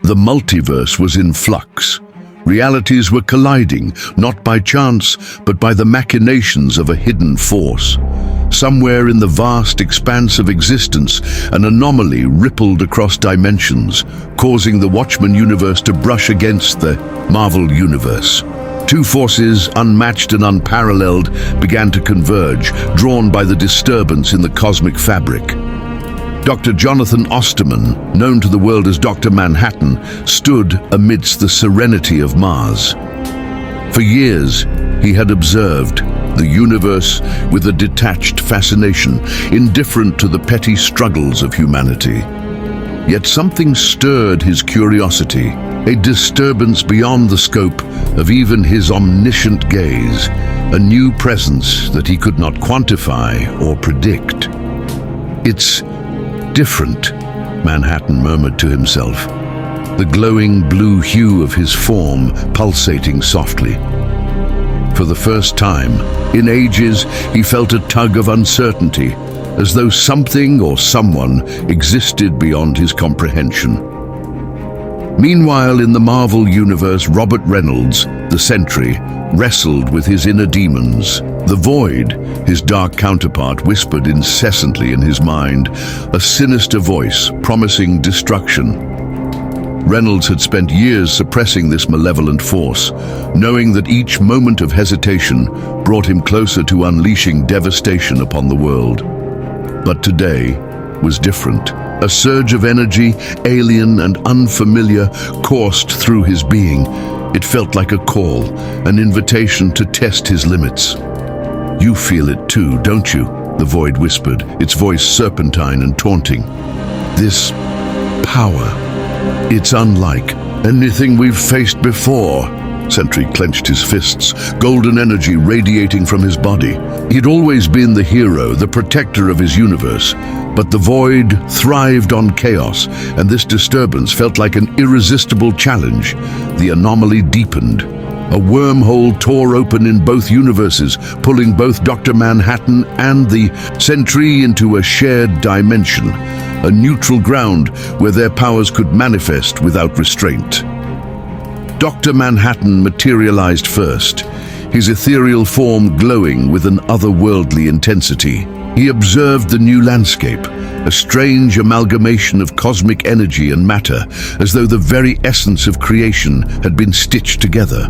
The multiverse was in flux. Realities were colliding, not by chance, but by the machinations of a hidden force. Somewhere in the vast expanse of existence, an anomaly rippled across dimensions, causing the Watchmen universe to brush against the Marvel universe. Two forces, unmatched and unparalleled, began to converge, drawn by the disturbance in the cosmic fabric. Dr. Jonathan Osterman, known to the world as Dr. Manhattan, stood amidst the serenity of Mars. For years, he had observed the universe with a detached fascination, indifferent to the petty struggles of humanity. Yet something stirred his curiosity, a disturbance beyond the scope of even his omniscient gaze, a new presence that he could not quantify or predict. "It's different," Manhattan murmured to himself, the glowing blue hue of his form pulsating softly. For the first time in ages, he felt a tug of uncertainty, as though something or someone existed beyond his comprehension. Meanwhile, in the Marvel universe, Robert Reynolds, the Sentry, wrestled with his inner demons. The Void, his dark counterpart, whispered incessantly in his mind, a sinister voice promising destruction. Reynolds had spent years suppressing this malevolent force, knowing that each moment of hesitation brought him closer to unleashing devastation upon the world. But today was different. A surge of energy, alien and unfamiliar, coursed through his being. It felt like a call, an invitation to test his limits. "You feel it too, don't you?" the Void whispered, its voice serpentine and taunting. "This power, it's unlike anything we've faced before." Sentry clenched his fists, golden energy radiating from his body. He'd always been the hero, the protector of his universe, but the Void thrived on chaos, and this disturbance felt like an irresistible challenge. The anomaly deepened. A wormhole tore open in both universes, pulling both Dr. Manhattan and the Sentry into a shared dimension, a neutral ground where their powers could manifest without restraint. Dr. Manhattan materialized first, his ethereal form glowing with an otherworldly intensity. He observed the new landscape, a strange amalgamation of cosmic energy and matter, as though the very essence of creation had been stitched together.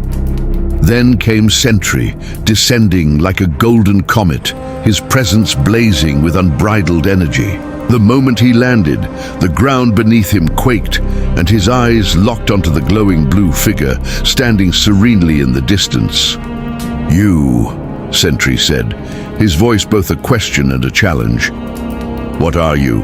Then came Sentry, descending like a golden comet, his presence blazing with unbridled energy. The moment he landed, the ground beneath him quaked, and his eyes locked onto the glowing blue figure standing serenely in the distance. "You," Sentry said, his voice both a question and a challenge. "What are you?"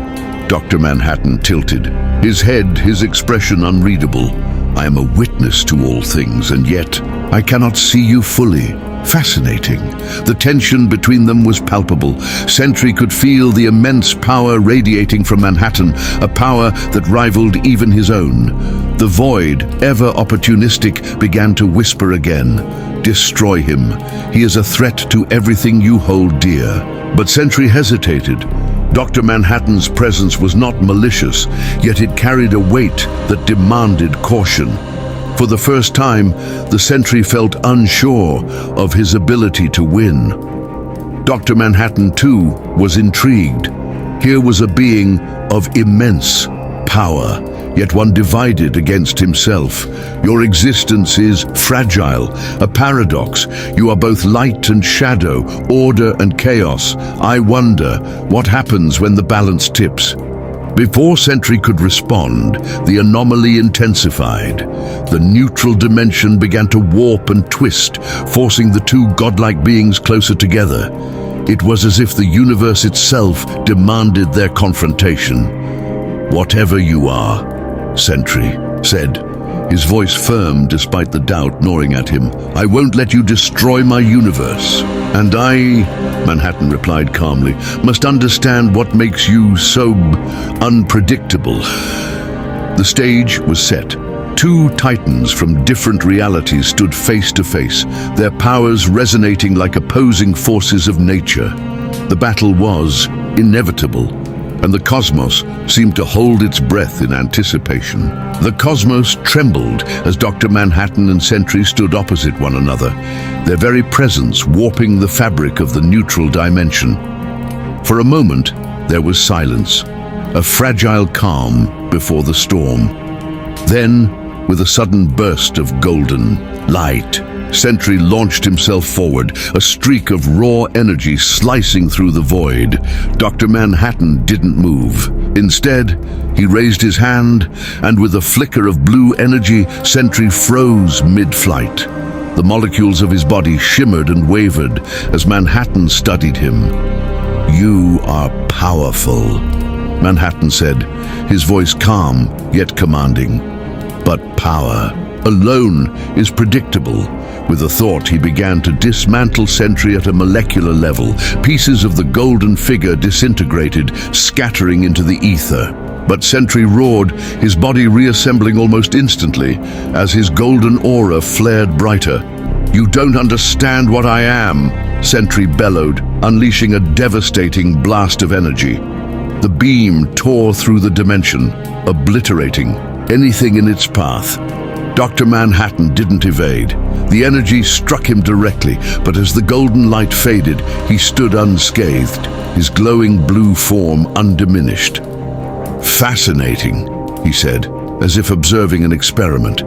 Dr. Manhattan tilted, his head, his expression unreadable. "I am a witness to all things, and yet I cannot see you fully." Fascinating. The tension between them was palpable. Sentry could feel the immense power radiating from Manhattan, a power that rivaled even his own. The Void, ever opportunistic, began to whisper again. "Destroy him. He is a threat to everything you hold dear." But Sentry hesitated. Dr. Manhattan's presence was not malicious, yet it carried a weight that demanded caution. For the first time, the Sentry felt unsure of his ability to win. Dr. Manhattan, too, was intrigued. Here was a being of immense power, yet one divided against himself. "Your existence is fragile, a paradox. You are both light and shadow, order and chaos. I wonder what happens when the balance tips." Before Sentry could respond, the anomaly intensified. The neutral dimension began to warp and twist, forcing the two godlike beings closer together. It was as if the universe itself demanded their confrontation. "Whatever you are," Sentry said, his voice firm despite the doubt gnawing at him, "I won't let you destroy my universe. And I," Manhattan replied calmly, "must understand what makes you so unpredictable." The stage was set. Two titans from different realities stood face to face, their powers resonating like opposing forces of nature. The battle was inevitable. and the cosmos seemed to hold its breath in anticipation. The cosmos trembled as Dr. Manhattan and Sentry stood opposite one another, their very presence warping the fabric of the neutral dimension. For a moment, there was silence, a fragile calm before the storm. Then, with a sudden burst of golden light, Sentry launched himself forward, a streak of raw energy slicing through the void. Dr. Manhattan didn't move. Instead, he raised his hand, and with a flicker of blue energy, Sentry froze mid-flight. The molecules of his body shimmered and wavered as Manhattan studied him. "You are powerful," Manhattan said, his voice calm yet commanding. "But power alone is predictable." With a thought, he began to dismantle Sentry at a molecular level. Pieces of the golden figure disintegrated, scattering into the ether. But Sentry roared, his body reassembling almost instantly as his golden aura flared brighter. "You don't understand what I am," Sentry bellowed, unleashing a devastating blast of energy. The beam tore through the dimension, obliterating anything in its path. Dr. Manhattan didn't evade. The energy struck him directly, but as the golden light faded, he stood unscathed, his glowing blue form undiminished. "Fascinating," he said, as if observing an experiment.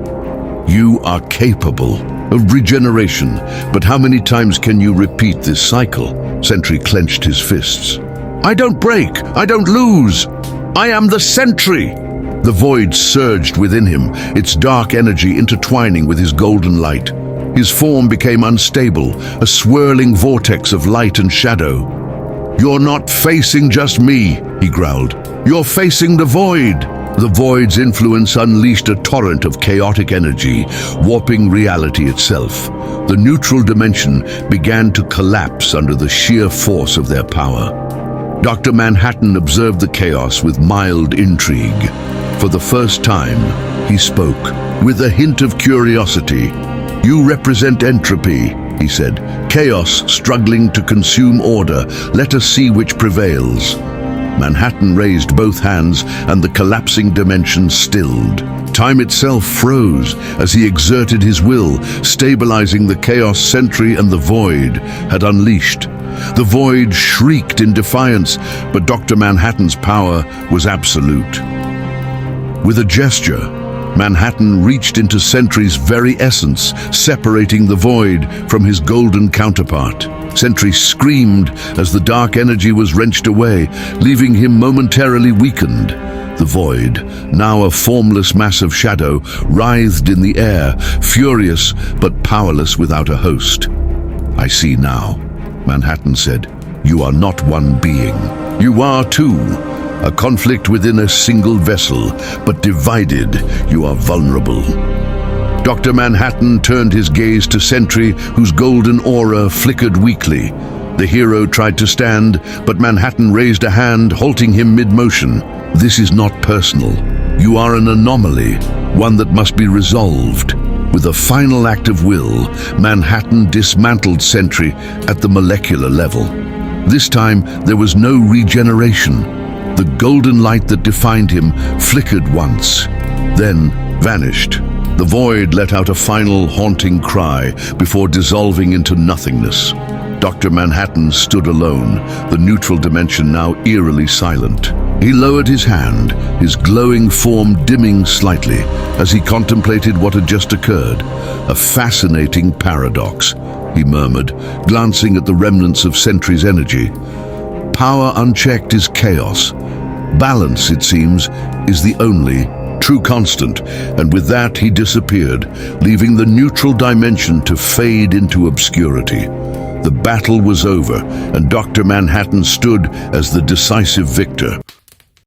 "You are capable of regeneration, but how many times can you repeat this cycle?" Sentry clenched his fists. "I don't break, I don't lose. I am the Sentry." The void surged within him, its dark energy intertwining with his golden light. His form became unstable, a swirling vortex of light and shadow. "You're not facing just me," he growled. "You're facing the void." The void's influence unleashed a torrent of chaotic energy, warping reality itself. The neutral dimension began to collapse under the sheer force of their power. Dr. Manhattan observed the chaos with mild intrigue. For the first time, he spoke, with a hint of curiosity. "You represent entropy," he said. "Chaos struggling to consume order. Let us see which prevails." Manhattan raised both hands, and the collapsing dimension stilled. Time itself froze as he exerted his will, stabilizing the chaos Sentry and the void had unleashed. The void shrieked in defiance, but Dr. Manhattan's power was absolute. With a gesture, Manhattan reached into Sentry's very essence, separating the void from his golden counterpart. Sentry screamed as the dark energy was wrenched away, leaving him momentarily weakened. The void, now a formless mass of shadow, writhed in the air, furious but powerless without a host. "I see now," Manhattan said. "You are not one being. You are two. A conflict within a single vessel, but divided, you are vulnerable." Dr. Manhattan turned his gaze to Sentry, whose golden aura flickered weakly. The hero tried to stand, but Manhattan raised a hand, halting him mid-motion. "This is not personal. You are an anomaly, one that must be resolved." With a final act of will, Manhattan dismantled Sentry at the molecular level. This time, there was no regeneration. The golden light that defined him flickered once, then vanished. The void let out a final haunting cry before dissolving into nothingness. Dr. Manhattan stood alone, the neutral dimension now eerily silent. He lowered his hand, his glowing form dimming slightly as he contemplated what had just occurred. "A fascinating paradox," he murmured, glancing at the remnants of Sentry's energy. "Power unchecked is chaos. Balance, it seems, is the only true constant," and with that he disappeared, leaving the neutral dimension to fade into obscurity. The battle was over, and Dr. Manhattan stood as the decisive victor.